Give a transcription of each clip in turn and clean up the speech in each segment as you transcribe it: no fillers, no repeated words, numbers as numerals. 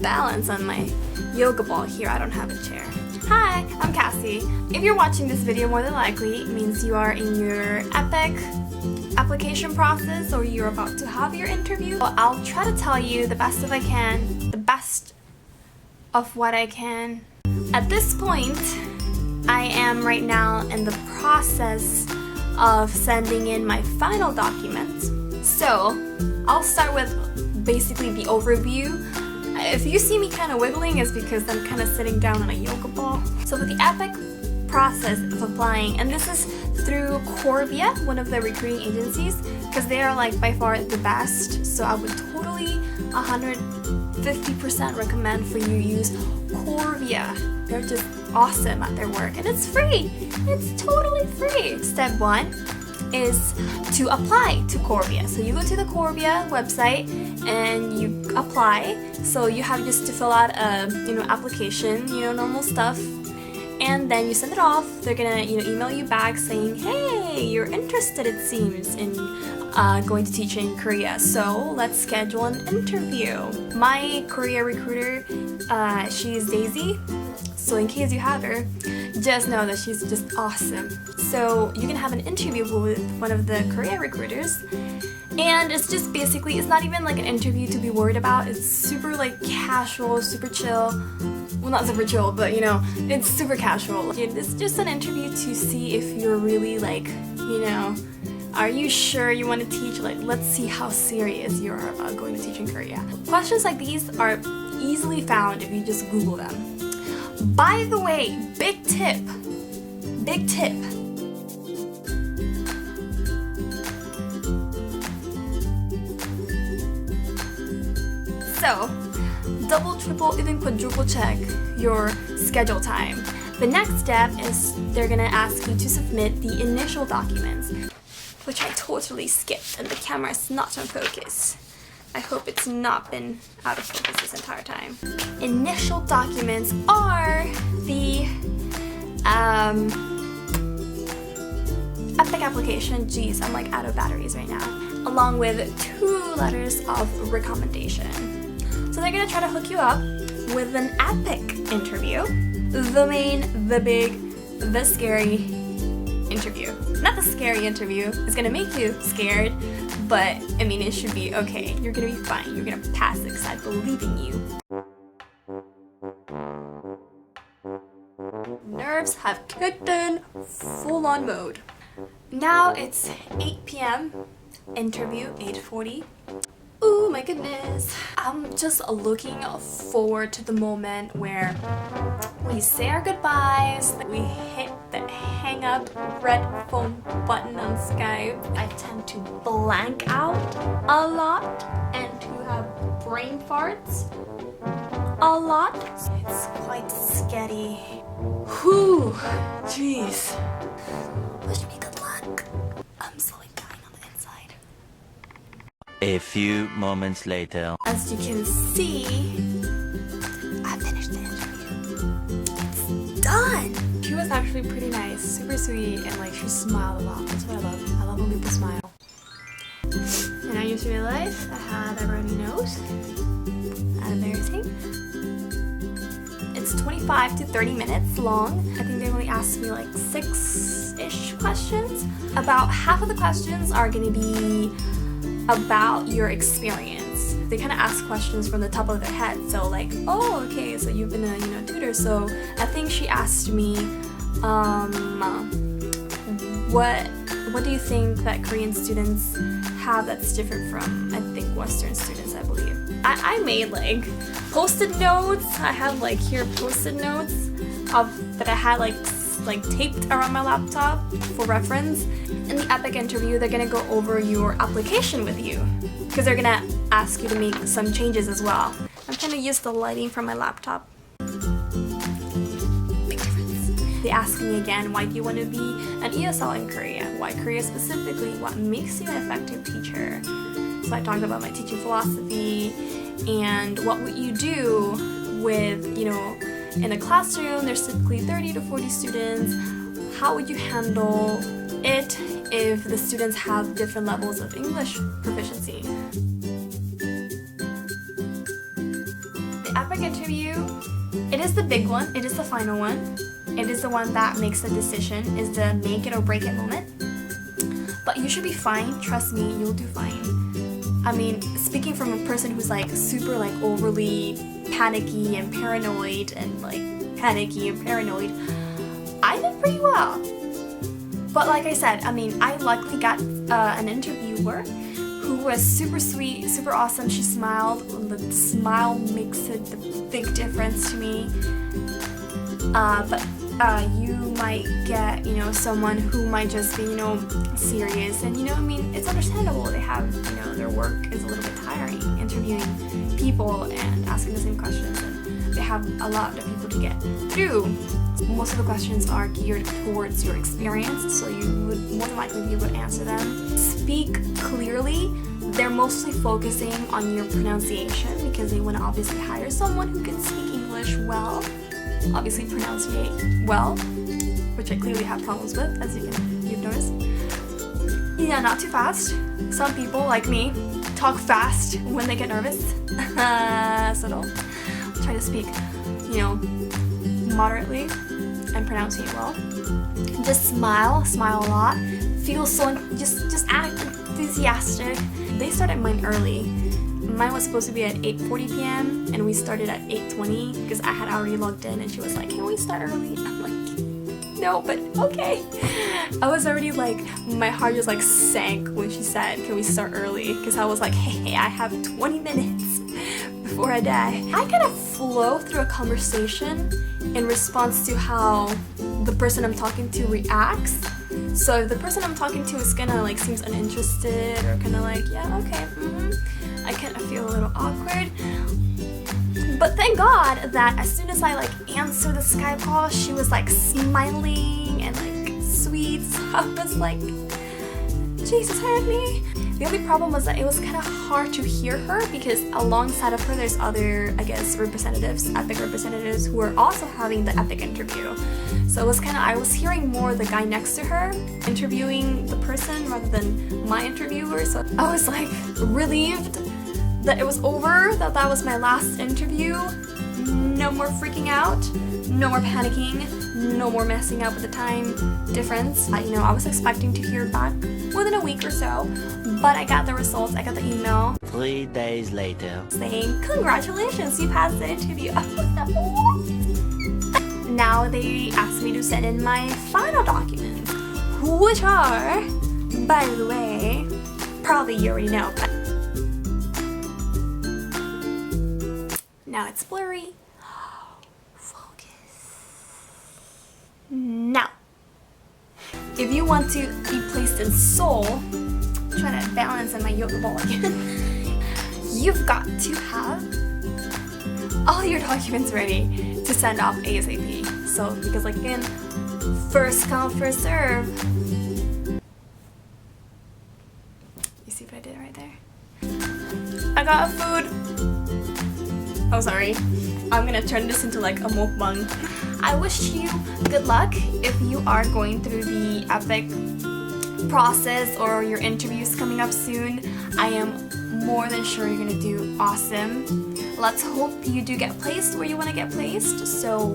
balance on my yoga ball here. I don't have a chair. Hi, I'm Cassie. If you're watching this video, more than likely, it means you are in your EPIK application process or you're about to have your interview. Well, I'll try to tell you the best of I can, the best of what I can. At this point, I am right now in the process of sending in my final documents. So I'll start with basically the overview. If you see me kind of wiggling, it's because I'm kind of sitting down on a yoga ball. So with the EPIK process of applying, and this is through Corvia, one of the recruiting agencies, because they are like by far the best. So I would totally 150% recommend for you to use Corvia. They're just awesome at their work, and it's free. It's totally free. Step 1 is to apply to Corvia. So you go to the Corvia website and you apply. So you have just to fill out a application, normal stuff, and then you send it off. They're gonna email you back saying, hey, you're interested, it seems, in going to teach in Korea, so let's schedule an interview. My Korea recruiter, she's Daisy, so in case you have her, just know that she's just awesome. So you can have an interview with one of the Korea recruiters, and it's just basically, it's not even like an interview to be worried about. It's super like casual, super chill. Well, not super chill, but it's super casual. It's just an interview to see if you're really like, are you sure you want to teach? Like, let's see how serious you are about going to teach in Korea. Questions like these are easily found if you just Google them. By the way, big tip. So, double, triple, even quadruple check your schedule time. The next step is they're gonna ask you to submit the initial documents, which I totally skipped, and the camera is not on focus. I hope it's not been out of focus this entire time. Initial documents are the EPIK application. Geez, I'm like out of batteries right now. Along with 2 letters of recommendation. So they're gonna try to hook you up with an EPIK interview. The main, the big, the scary interview. Not the scary interview. It's gonna make you scared, but I mean, it should be okay. You're gonna be fine. You're gonna pass it because I believe in you. Nerves have kicked in full-on mode. Now it's 8 p.m. Interview 8:40. Ooh, my goodness. I'm just looking forward to the moment where we say our goodbyes, we hit the hang up red phone button on Skype. I tend to blank out a lot and to have brain farts a lot. It's quite scary. Whew, jeez. Wish me good luck. I'm slowly dying on the inside. A few moments later. As you can see, I finished the interview. It's done! She was actually pretty nice, super sweet, and like she smiled a lot. That's what I love. I love when people smile. And I just realized I had a runny nose. Embarrassing. It's 25 to 30 minutes long. I think they only asked me like 6-ish questions. About half of the questions are going to be about your experience. They kind of ask questions from the top of their head. So like, oh, okay, so you've been a tutor. So I think she asked me, what do you think that Korean students have that's different from, I think, Western students, I believe. I made like post-it notes. I have like here post-it notes that I had like taped around my laptop for reference. In the EPIK interview, they're gonna go over your application with you because they're gonna ask you to make some changes as well. I'm trying to use the lighting from my laptop. Big difference. They ask me again, why do you want to be an ESL in Korea? Why Korea specifically? What makes you an effective teacher? So I talked about my teaching philosophy and what would you do with, in a classroom, there's typically 30 to 40 students. How would you handle it if the students have different levels of English proficiency? The EPIK interview, it is the big one, it is the final one. It is the one that makes the decision, is the make it or break it moment. But you should be fine, trust me, you'll do fine. I mean, speaking from a person who's like super like overly panicky and paranoid I did pretty well. But like I said, I mean, I luckily got an interviewer who was super sweet, super awesome. She smiled. The smile makes a big difference to me. But you might get, you know, someone who might just be, you know, serious. And, you know, I mean, it's understandable. They have, you know, their work is a little bit tiring, interviewing people and asking the same questions. And they have a lot of people to get through. Most of the questions are geared towards your experience, so you would more than likely be able to answer them. Speak clearly. They're mostly focusing on your pronunciation because they want to obviously hire someone who can speak English well, obviously pronunciate well, which I clearly have problems with, as you've noticed. Yeah, not too fast. Some people, like me, talk fast when they get nervous, so don't. Try to speak, you know, moderately and pronunciate well. Just smile a lot. Feel so, just act enthusiastic. They started mine early. Mine was supposed to be at 8:40 p.m. and we started at 8:20 because I had already logged in and she was like, "Can we start early?" I'm like, "No, but okay." I was already like, my heart just like sank when she said, "Can we start early?" Because I was like, hey, I have 20 minutes before I die. I kind of flow through a conversation in response to how the person I'm talking to reacts. So if the person I'm talking to is kinda like seems uninterested or kinda like, yeah, okay, I kind of feel a little awkward. But thank God that as soon as I like answered the Skype call, she was like smiling and like sweet. So I was like, Jesus heard me. The only problem was that it was kind of hard to hear her because alongside of her there's other, I guess, representatives, EPIK representatives who were also having the EPIK interview. So it was kind of, I was hearing more the guy next to her interviewing the person rather than my interviewer. So I was like relieved that it was over, that was my last interview. No more freaking out, no more panicking, no more messing up with the time difference. I was expecting to hear back within a week or so, but I got the results. I got the email 3 days later saying, "Congratulations, you passed the interview." Now they asked me to send in my final documents, which are, by the way, probably you already know, but now it's blurry. Focus. Now, if you want to be placed in Seoul, I'm trying to balance in my yoga ball again, you've got to have all your documents ready to send off ASAP. So, because like again, first come, first serve. You see what I did right there? I got food. Oh, sorry. I'm gonna turn this into like a mukbang. I wish you good luck if you are going through the EPIK process or your interviews coming up soon. I am more than sure you're gonna do awesome. Let's hope you do get placed where you want to get placed. So,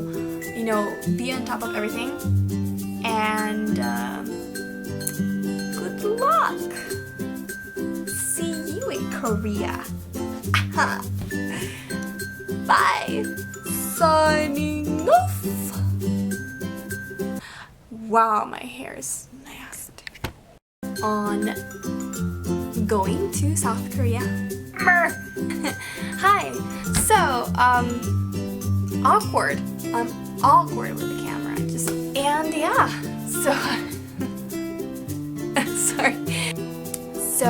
be on top of everything. And good luck. See you in Korea. Bye. Signing off. Wow, my hair is nasty. On going to South Korea. Hi. So, awkward. I'm awkward with the camera. So, sorry. So,